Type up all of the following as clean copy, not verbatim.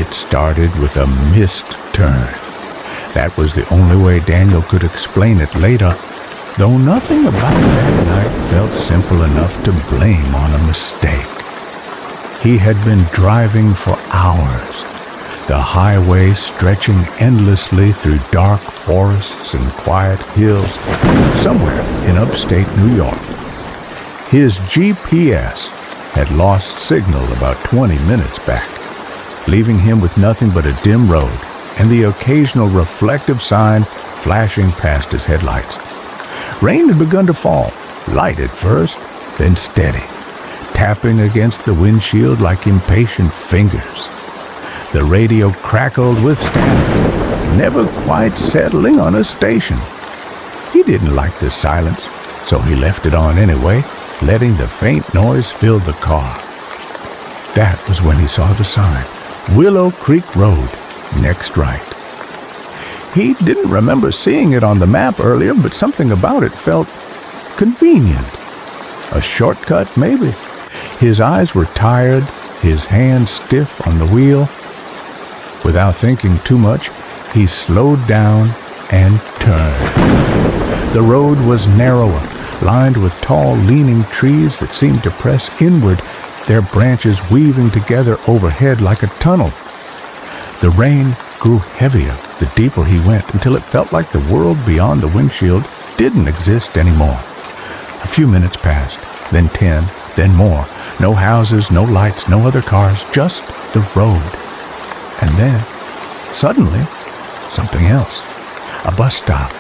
It started with a missed turn. That was the only way Daniel could explain it later, though nothing about that night felt simple enough to blame on a mistake. He had been driving for hours, the highway stretching endlessly through dark forests and quiet hills, somewhere in upstate New York. His GPS had lost signal about 20 minutes back, leaving him with nothing but a dim road and the occasional reflective sign flashing past his headlights. Rain had begun to fall, light at first, then steady, tapping against the windshield like impatient fingers. The radio crackled with static, never quite settling on a station. He didn't like the silence, so he left it on anyway, letting the faint noise fill the car. That was when he saw the sign, Willow Creek Road, next right. He didn't remember seeing it on the map earlier, but something about it felt convenient. A shortcut, maybe. His eyes were tired, his hands stiff on the wheel. Without thinking too much, he slowed down and turned. The road was narrower, lined with tall, leaning trees that seemed to press inward, their branches weaving together overhead like a tunnel. The rain grew heavier the deeper he went, until it felt like the world beyond the windshield didn't exist anymore. A few minutes passed, then 10, then more. No houses, no lights, no other cars, just the road. And then, suddenly, something else. A bus stop.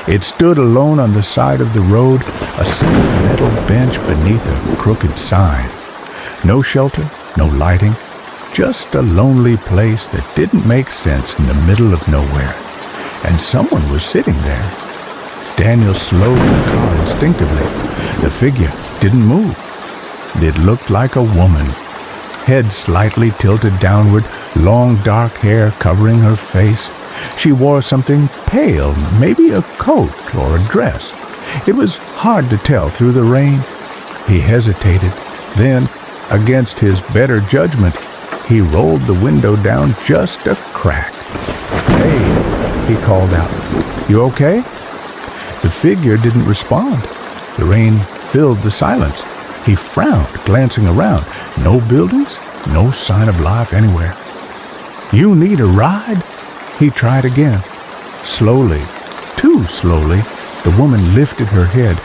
It stood alone on the side of the road, a single metal bench beneath a crooked sign. No shelter, no lighting, just a lonely place that didn't make sense in the middle of nowhere. And someone was sitting there. Daniel slowed the car instinctively. The figure didn't move. It looked like a woman, head slightly tilted downward, long dark hair covering her face. She wore something pale, maybe a coat or a dress. It was hard to tell through the rain. He hesitated. Then, against his better judgment, he rolled the window down just a crack. "Hey," he called out. "You okay?" The figure didn't respond. The rain filled the silence. He frowned, glancing around. No buildings, no sign of life anywhere. "You need a ride?" He tried again. Slowly, too slowly, the woman lifted her head.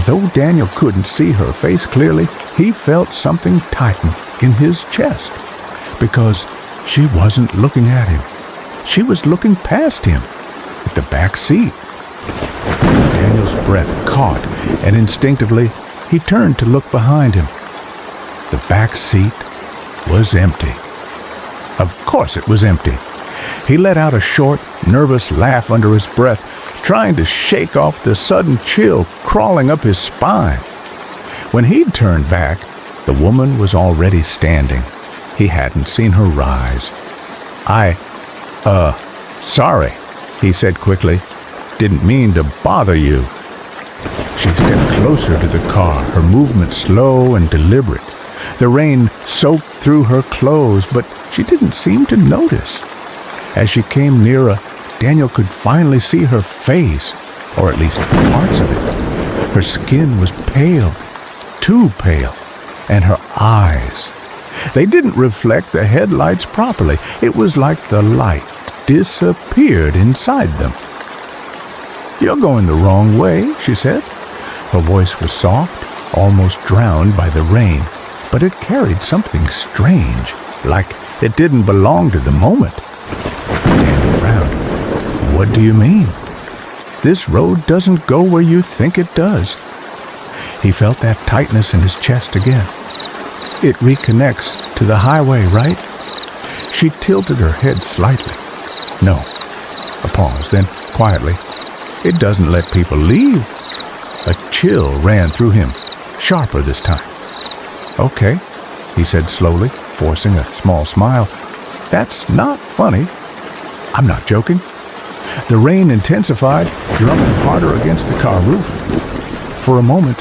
Though Daniel couldn't see her face clearly, he felt something tighten in his chest. Because she wasn't looking at him. She was looking past him, at the back seat. Daniel's breath caught, and instinctively he turned to look behind him. The back seat was empty. Of course it was empty. He let out a short, nervous laugh under his breath, trying to shake off the sudden chill crawling up his spine. When he'd turned back, the woman was already standing. He hadn't seen her rise. Sorry, he said quickly. Didn't mean to bother you." She stepped closer to the car, her movement slow and deliberate. The rain soaked through her clothes, but she didn't seem to notice. As she came nearer, Daniel could finally see her face, or at least parts of it. Her skin was pale, too pale, and her eyes. They didn't reflect the headlights properly. It was like the light disappeared inside them. "You're going the wrong way," she said. Her voice was soft, almost drowned by the rain, but it carried something strange, like it didn't belong to the moment. Daniel frowned. "What do you mean?" "This road doesn't go where you think it does." He felt that tightness in his chest again. "It reconnects to the highway, right?" She tilted her head slightly. "No." A pause, then quietly, "It doesn't let people leave." A chill ran through him, sharper this time. "Okay," he said slowly, forcing a small smile. "That's not funny. I'm not joking." The rain intensified, drumming harder against the car roof. For a moment,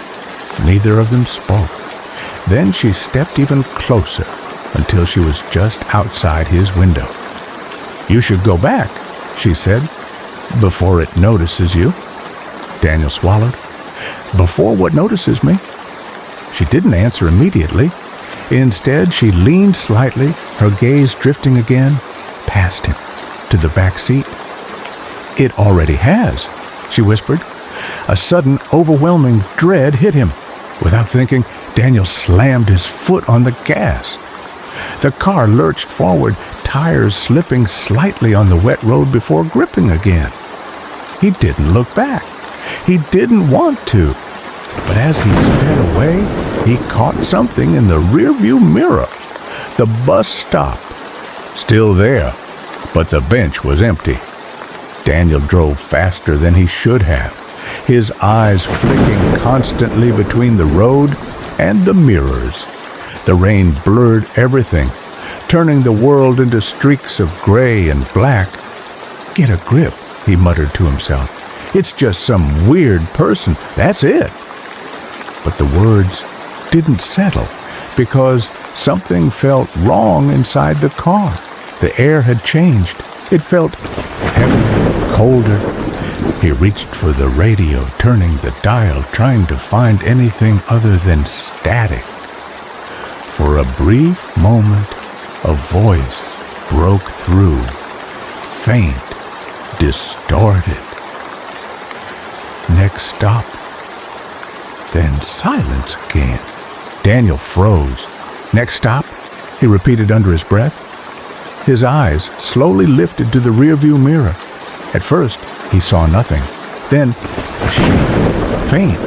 neither of them spoke. Then she stepped even closer, until she was just outside his window. "You should go back," she said, "before it notices you." Daniel swallowed. "Before what notices me?" She didn't answer immediately. Instead, she leaned slightly, her gaze drifting again past him to the back seat. "It already has," she whispered. A sudden, overwhelming dread hit him. Without thinking, Daniel slammed his foot on the gas. The car lurched forward, tires slipping slightly on the wet road before gripping again. He didn't look back. He didn't want to. But as he sped away, he caught something in the rearview mirror. The bus stop. Still there, but the bench was empty. Daniel drove faster than he should have, his eyes flicking constantly between the road and the mirrors. The rain blurred everything, turning the world into streaks of gray and black. "Get a grip," he muttered to himself. "It's just some weird person, that's it." But the words didn't settle because something felt wrong inside the car. The air had changed. It felt heavier, colder. He reached for the radio, turning the dial, trying to find anything other than static. For a brief moment, a voice broke through, faint, distorted. "Next stop." Then silence again. Daniel froze. "Next stop?" he repeated under his breath. His eyes slowly lifted to the rearview mirror. At first, he saw nothing. Then, a shape, faint,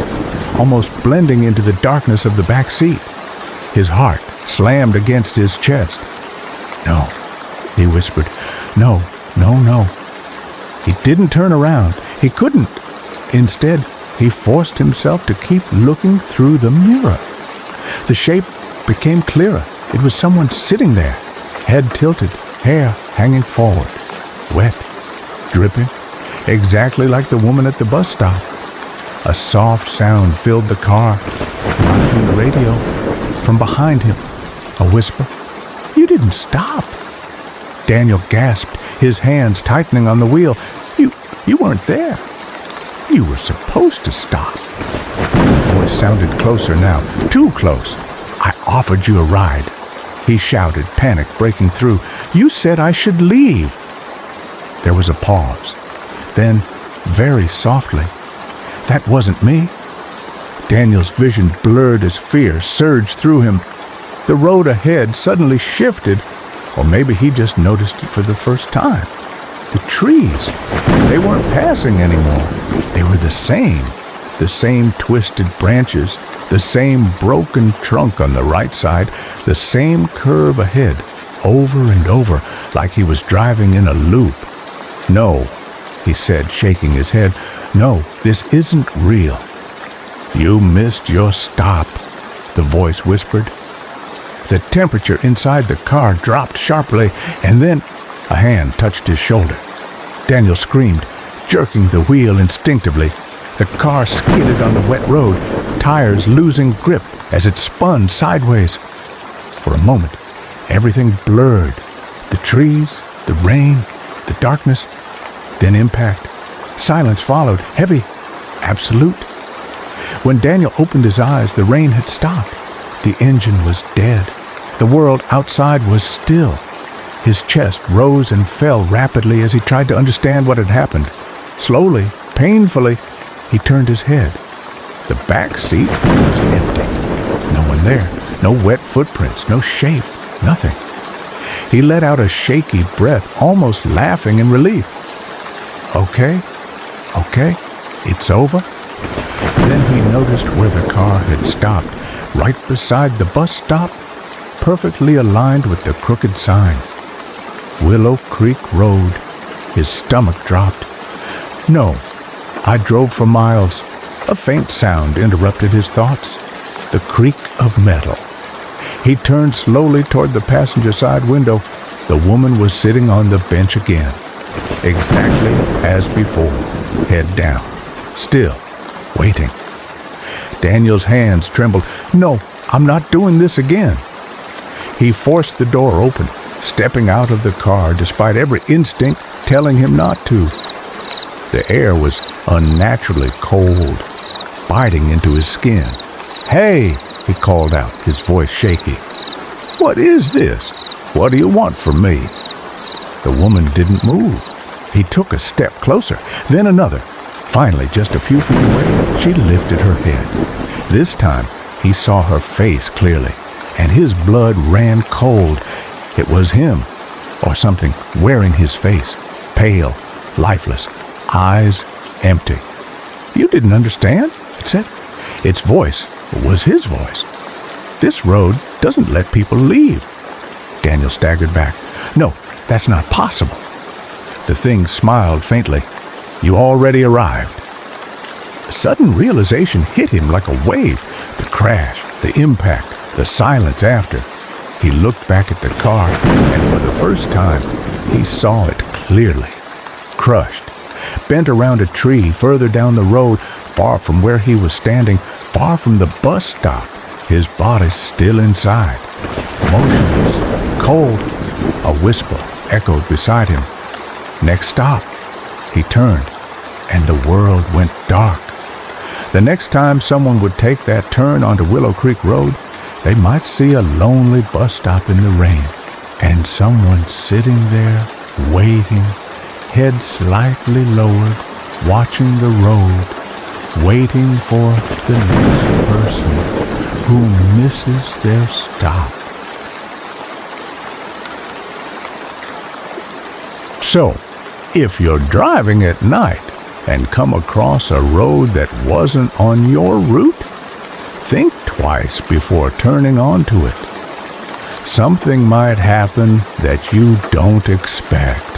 almost blending into the darkness of the back seat. His heart slammed against his chest. "No," he whispered. "No, no, no." He didn't turn around. He couldn't. Instead, he forced himself to keep looking through the mirror. The shape became clearer. It was someone sitting there, head tilted, hair hanging forward, wet, dripping, exactly like the woman at the bus stop. A soft sound filled the car, not from the radio, from behind him. A whisper. "You didn't stop." Daniel gasped, his hands tightening on the wheel. You weren't there. You were supposed to stop." The voice sounded closer now, too close. "I offered you a ride," he shouted, panic breaking through. "You said I should leave." There was a pause. Then, very softly, "That wasn't me." Daniel's vision blurred as fear surged through him. The road ahead suddenly shifted, or maybe he just noticed it for the first time. The trees, they weren't passing anymore. They were the same twisted branches, the same broken trunk on the right side, the same curve ahead, over and over, like he was driving in a loop. "No," he said, shaking his head. "No, this isn't real." "You missed your stop," the voice whispered. The temperature inside the car dropped sharply, and then a hand touched his shoulder. Daniel screamed, jerking the wheel instinctively. The car skidded on the wet road, tires losing grip as it spun sideways. For a moment, everything blurred. The trees, the rain, the darkness, then impact. Silence followed, heavy, absolute. When Daniel opened his eyes, the rain had stopped. The engine was dead. The world outside was still. His chest rose and fell rapidly as he tried to understand what had happened. Slowly, painfully, he turned his head. The back seat was empty. No one there. No wet footprints. No shape. Nothing. He let out a shaky breath, almost laughing in relief. Okay, it's over." Then he noticed where the car had stopped, right beside the bus stop, perfectly aligned with the crooked sign. Willow Creek Road. His stomach dropped. "No, I drove for miles." A faint sound interrupted his thoughts. The creak of metal. He turned slowly toward the passenger side window. The woman was sitting on the bench again, exactly as before, head down, still, waiting. Daniel's hands trembled. "No, I'm not doing this again." He forced the door open, stepping out of the car despite every instinct telling him not to. The air was unnaturally cold, biting into his skin. "Hey," he called out, his voice shaky. "What is this? What do you want from me?" The woman didn't move. He took a step closer, then another. Finally, just a few feet away, she lifted her head. This time, he saw her face clearly, and his blood ran cold. It was him, or something, wearing his face, pale, lifeless, eyes empty. "You didn't understand?" it said. Its voice was his voice. "This road doesn't let people leave." Daniel staggered back. "No, that's not possible." The thing smiled faintly. "You already arrived." A sudden realization hit him like a wave. The crash, the impact, the silence after. He looked back at the car, and for the first time, he saw it clearly. Crushed, bent around a tree further down the road, far from where he was standing, far from the bus stop, his body still inside. Motionless, cold. A whisper echoed beside him. "Next stop." He turned, and the world went dark. The next time someone would take that turn onto Willow Creek Road, they might see a lonely bus stop in the rain, and someone sitting there, waiting, head slightly lowered, watching the road, waiting for the next person who misses their stop. So, if you're driving at night and come across a road that wasn't on your route, think twice before turning onto it. Something might happen that you don't expect.